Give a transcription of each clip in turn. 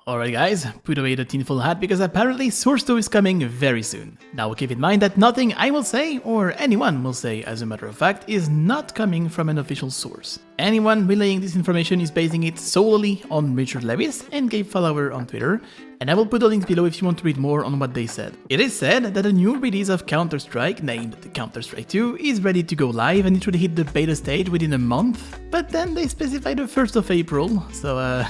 Alright guys, put away the tinfoil hat because apparently Source 2 is coming very soon. Now keep in mind that nothing I will say, or anyone will say as a matter of fact, is not coming from an official source. Anyone relaying this information is basing it solely on Richard Lewis and Gabe Follower on Twitter, and I will put the links below if you want to read more on what they said. It is said that a new release of Counter-Strike, named Counter-Strike 2, is ready to go live and it should hit the beta stage within a month, but then they specify the 1st of April, so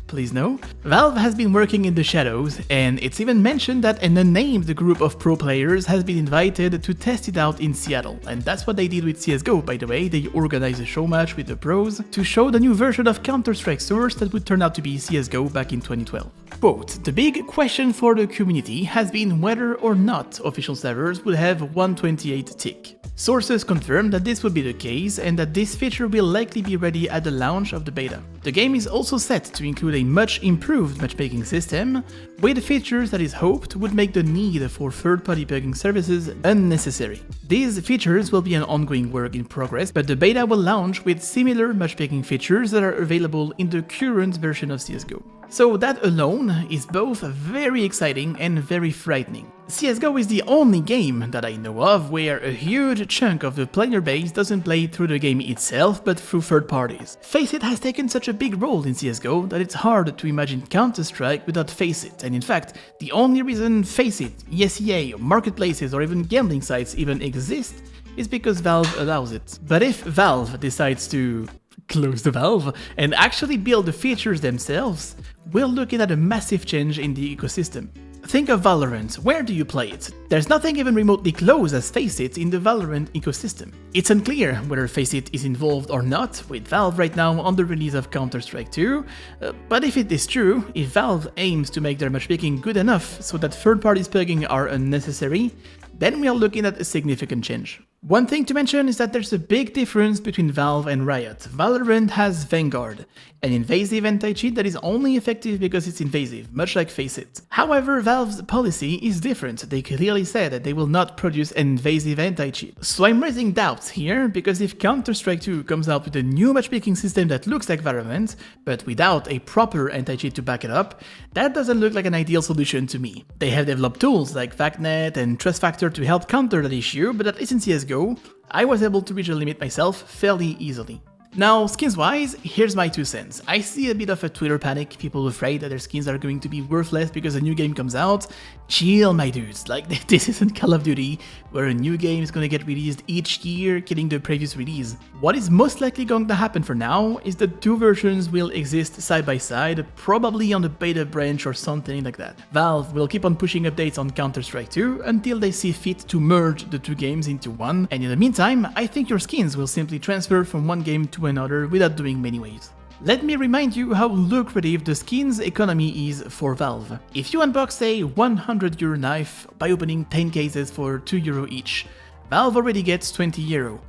please no. Valve has been working in the shadows, and it's even mentioned that an unnamed group of pro players has been invited to test it out in Seattle, and that's what they did with CSGO, by the way. They organized a show match with the pros to show the new version of Counter-Strike Source that would turn out to be CSGO back in 2012. Quote, the big question for the community has been whether or not official servers would have 128 tick. Sources confirmed that this would be the case and that this feature will likely be ready at the launch of the beta. The game is also set to include a much improved matchmaking system, with features that is hoped would make the need for third-party pegging services unnecessary. These features will be an ongoing work in progress, but the beta will launch with similar matchmaking features that are available in the current version of CSGO. So that alone is both very exciting and very frightening. CSGO is the only game that I know of where a huge chunk of the player base doesn't play through the game itself but through third parties. Faceit has taken such a big role in CSGO that it's hard to imagine Counter-Strike without Faceit, and in fact, the only reason Faceit, ESEA, marketplaces or even gambling sites even exist is because Valve allows it. But if Valve decides to close the valve and actually build the features themselves, we're looking at a massive change in the ecosystem. Think of Valorant. Where do you play it? There's nothing even remotely close as Faceit in the Valorant ecosystem. It's unclear whether Faceit is involved or not with Valve right now on the release of Counter-Strike 2, but if it is true, if Valve aims to make their matchmaking good enough so that third-party pegging are unnecessary, then we are looking at a significant change. One thing to mention is that there's a big difference between Valve and Riot. Valorant has Vanguard, an invasive anti-cheat that is only effective because it's invasive, much like Faceit. However, Valve's policy is different. They clearly said that they will not produce an invasive anti-cheat. So I'm raising doubts here, because if Counter-Strike 2 comes out with a new matchmaking system that looks like Valorant, but without a proper anti-cheat to back it up, that doesn't look like an ideal solution to me. They have developed tools like VACnet and Trust Factor to help counter that issue, but at least in CSGO, I was able to reach the limit myself fairly easily. Now, skins-wise, here's my 2 cents. I see a bit of a Twitter panic, people afraid that their skins are going to be worthless because a new game comes out. Chill, my dudes, like, this isn't Call of Duty, where a new game is gonna get released each year, killing the previous release. What is most likely going to happen for now is that 2 versions will exist side by side, probably on the beta branch or something like that. Valve will keep on pushing updates on Counter-Strike 2 until they see fit to merge the 2 games into one, and in the meantime, I think your skins will simply transfer from one game to another without doing many waves. Let me remind you how lucrative the skins economy is for Valve. If you unbox a €100 knife by opening 10 cases for €2 each, Valve already gets €20.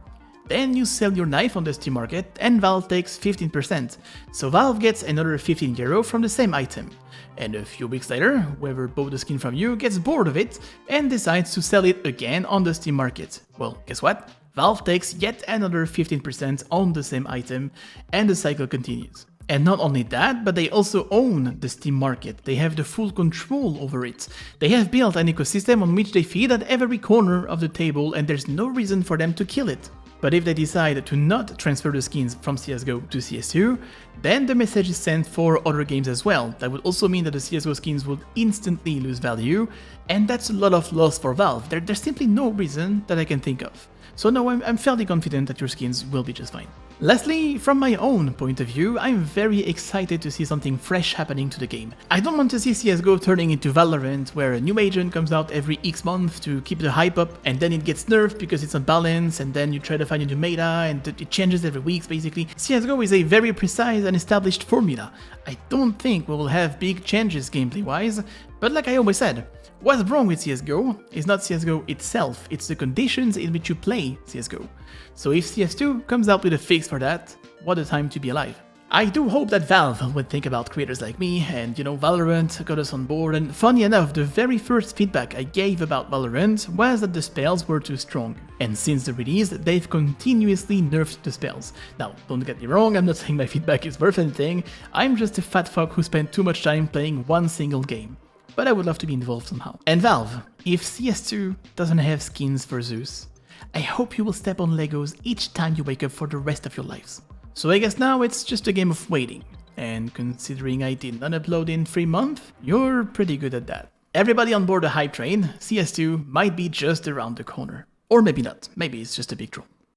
Then you sell your knife on the Steam market and Valve takes 15%, so Valve gets another €15 from the same item. And a few weeks later, whoever bought the skin from you gets bored of it and decides to sell it again on the Steam market. Well, guess what? Valve takes yet another 15% on the same item, and the cycle continues. And not only that, but they also own the Steam market. They have the full control over it. They have built an ecosystem on which they feed at every corner of the table, and there's no reason for them to kill it. But if they decide to not transfer the skins from CSGO to CS2, then the message is sent for other games as well. That would also mean that the CSGO skins would instantly lose value, and that's a lot of loss for Valve. There's simply no reason that I can think of. So no, I'm fairly confident that your skins will be just fine. Lastly, from my own point of view, I'm very excited to see something fresh happening to the game. I don't want to see CSGO turning into Valorant, where a new agent comes out every X month to keep the hype up, and then it gets nerfed because it's unbalanced, and then you try to find a new meta, and it changes every week basically. CSGO is a very precise and established formula. I don't think we will have big changes gameplay-wise, but like I always said, what's wrong with CSGO is not CSGO itself, it's the conditions in which you play CSGO. So if CS2 comes out with a fix for that, what a time to be alive. I do hope that Valve would think about creators like me, and Valorant got us on board, and funny enough, the very first feedback I gave about Valorant was that the spells were too strong. And since the release, they've continuously nerfed the spells. Now, don't get me wrong, I'm not saying my feedback is worth anything, I'm just a fat fuck who spent too much time playing one single game. But I would love to be involved somehow. And Valve, if CS2 doesn't have skins for Zeus, I hope you will step on Legos each time you wake up for the rest of your lives. So I guess now it's just a game of waiting, and considering I did not upload in 3 months, you're pretty good at that. Everybody on board the hype train, CS2 might be just around the corner. Or maybe not, maybe it's just a big troll.